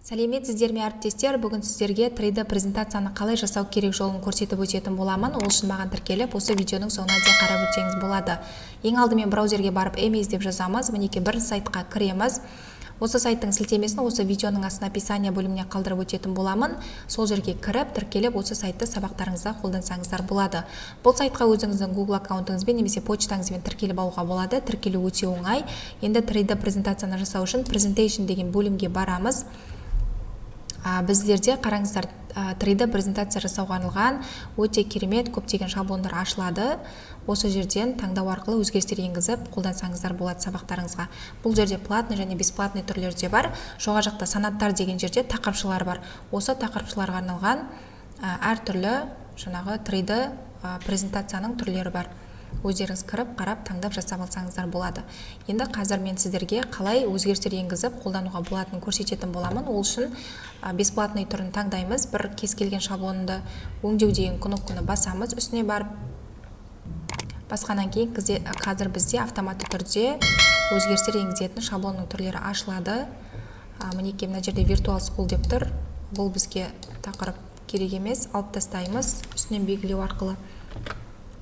Сәлеметсіздер ме әріптестер, бүгін сіздерге 3D презентацияны қалай жасау керек жолын көрсетіп өтетін боламын. Ол үшін маған тіркеліп, осы видеоның соңына дейін қарап өтсеңіз болады. Ең алдымен браузерге барып Emaze деп жазамыз. Мінекей бір сайтқа кіреміз. Осы сайттың сілтемесін осы видеоның астына описание бөліміне қалдырып өтетін боламын. Сол жерге кіріп, тіркеліп, осы сайтты сабақтарыңызда қолдансаңыздар болады. Бұл сайтқа өзіңіздің Google аккаунтыңызбен немесе почтаңызбен тіркеліп алуға болады. Тіркелу өте оңай. Енді 3D презентацияны жасау үшін Presentation деген бөлімге барамыз. Біздерде қараңыздар 3D презентация жасауға арналған өте керемет көптеген шаблондар ашылады. Осы жерден таңдау арқылы өзгерістер енгізіп қолдансаңыздар болады сабақтарыңызға. Бұл жерде платный және бесплатный түрлері бар. Жоғары жақта санаттар деген жерде тақырыпшылар бар. Осы тақырыпшыларға арналған әртүрлі жаңағы 3D презентацияның түрлері бар. Өздеріңіз кіріп, қарап, таңдап жасап алсаңыздар болады. Енді қазір мен сіздерге қалай өзгерістер енгізіп қолдануға болатынын көрсететін боламын. Ол үшін бесплатный түрін таңдаймыз. Бір кез келген шаблонды өңдеу деген кнопканы басамыз. Үстіне барып басқаннан кейін қазір бізде автоматты түрде өзгерістер енгізетін шаблонның түрлері ашылады. Мінекей мына жерде Virtual School деп тұр. Бұл бізге тақырып керек емес. Алып тастаймыз. Үстінен белгілеу арқылы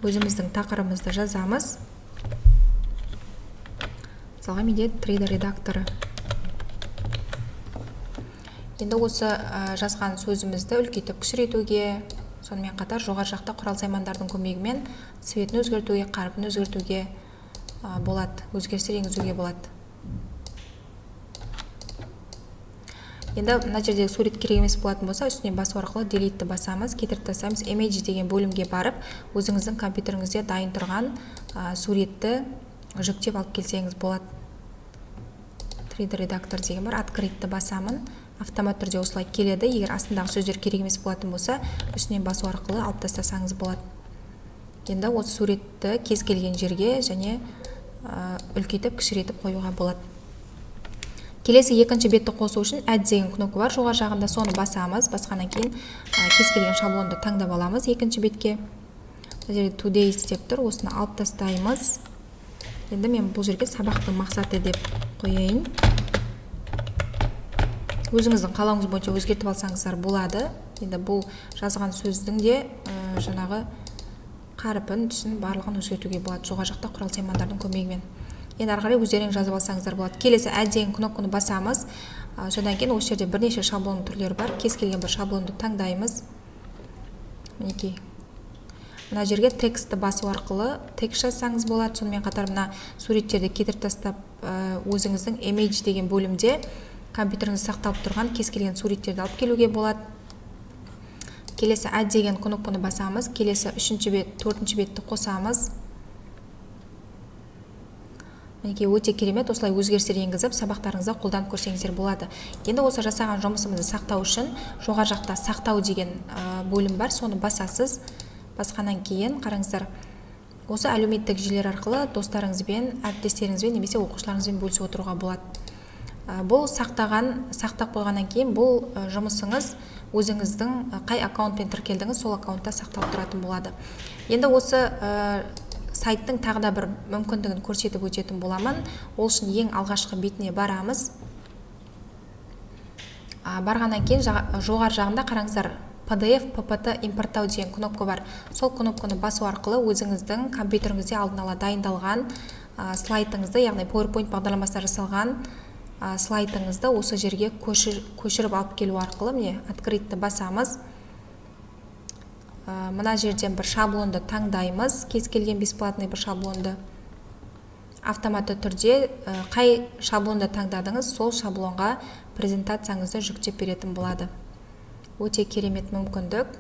өзіміздің тақырыбымызды жазамыз. Мысалға менде 3D редакторы. Енді осы жазған сөзімізді үлкейтіп кішірейтуге, сонымен қатар жоғары жақта құрал саймандардың көмегімен цветін өзгертуге, қарпын өзгертуге болады, өзгерістер енгізуге болады. Енді мына жерде сурет керек емес болатын болса, үстіне басу арқылы Delete-ті басамыз, кетіріп тастаймыз. Image деген бөлімге барып, өзіңіздің компьютеріңізде дайын тұрған суретті жүктеп алып келсеңіз болады. 3D редактор деген бар, Открыть-ті басамын. Автомат түрде осылай келеді. Егер астындағы сөздер керек емес болатын болса, үстінен басу арқылы алып тастасаңыз болады. Енді осы суретті кез келген жерге және үлкейтіп кішірейтіп қоюға болады. Келесі екінші бетті қосу үшін Add деген кнопка бар. Жоғары жағында соны басамыз. Басқаннан кейін кез келген шаблонды таңдап аламыз екінші бетке. Мына жерде Today's деп тұр. Осыны алып тастаймыз. Енді мен бұл жерге сабақтың мақсаты деп қояйын. Өзіңіздің қалауыңыз бойынша өзгертіп алсаңыздар болады. Енді бұл жазған сөздің де жаңағы қарпын, түсін барлығын өзгертуге болады. Жоғары жақта құрал саймандардың көмегімен. Енді ары қарай өздеріңіз жазып алсаңыздар болады. Келесі Add деген кнопканы басамыз. Содан кейін осы жерде бірнеше шаблон түрлері бар. Кез келген бір шаблонды таңдаймыз. Мінекей. Мына жерге текстті басу арқылы текст жазсаңыз болады. Сонымен қатар мына суреттерді кетіріп тастап, өзіңіздің Image деген бөлімде компьютеріңізде сақталып тұрған кез келген суреттерді алып келуге болады. Келесі Add деген кнопканы басамыз. Келесі 3-ші бет, 4-ші бетті қосамыз. Мінекей өте керемет, осылай өзгерістер енгізіп, сабақтарыңызда қолданып көрсеңіздер болады. Енді осы жасаған жұмысымызды сақтау үшін жоғары жақта сақтау деген бөлім бар, соны басасыз. Басқаннан кейін қараңыздар, осы әлеуметтік желілер арқылы достарыңызбен, әріптестеріңізбен немесе оқушыларыңызбен бөлісіп отыруға болады. Бұл сақтап қойғаннан кейін бұл жұмысыңыз өзіңіздің қай аккаунтпен тіркелдіңіз, сол аккаунтта сақталып тұратын болады. Енді осы сайттың тағы да бір мүмкіндігін көрсетіп өтетін боламын. Ол үшін ең алғашқы бетіне барамыз. Барғаннан кейін жоғары жағында қараңыздар, PDF, PPT импорттау деген кнопка бар. Сол кнопканы басу арқылы өзіңіздің компьютеріңізде алдын ала дайындалған слайдыңызды, яғни PowerPoint бағдарламасында жасалған слайдыңызды осы жерге көшіріп алып келу арқылы, міне Открыть-ті басамыз. Мына жерден бір шаблонды таңдаймыз, кез келген бесплатный бір шаблонды. Автоматты түрде қай шаблонды таңдадыңыз, сол шаблонға презентацияңызды жүктеп беретін болады. Өте керемет мүмкіндік.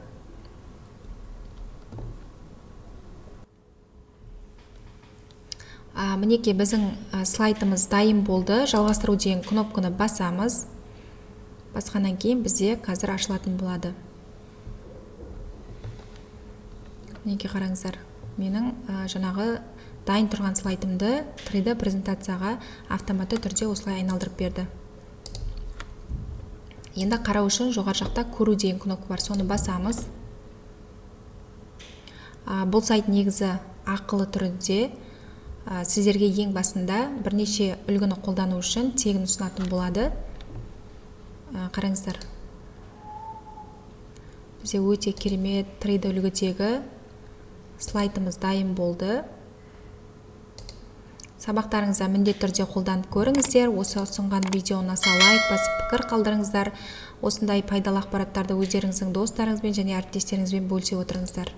Мінекей біздің слайдымыз дайын болды. Жалғастыру деген кнопканы басамыз. Басқаннан кейін бізде қазір ашылатын болады. Мінекей қараңыздар, менің жаңағы дайын тұрған слайдымды 3D презентацияға автоматты түрде осылай айналдырып берді. Енді қарау үшін жоғары жақта көру деген кнопка бар, соны басамыз. Бұл сайт негізі ақылы түрде. Сіздерге ең басында бірнеше үлгіні қолдану үшін тегін ұсынатын болады. Қараңыздар, бізде өте керемет 3D үлгідегі слайдымыз дайын болды. Сабақтарыңызда міндетті түрде қолданып көріңіздер. Осы ұсынған видео ұнаса лайк басып пікір қалдырыңыздар. Осындай пайдалы ақпараттарды өздеріңіздің достарыңызбен және әріптестеріңізбен бөлісе отырыңыздар.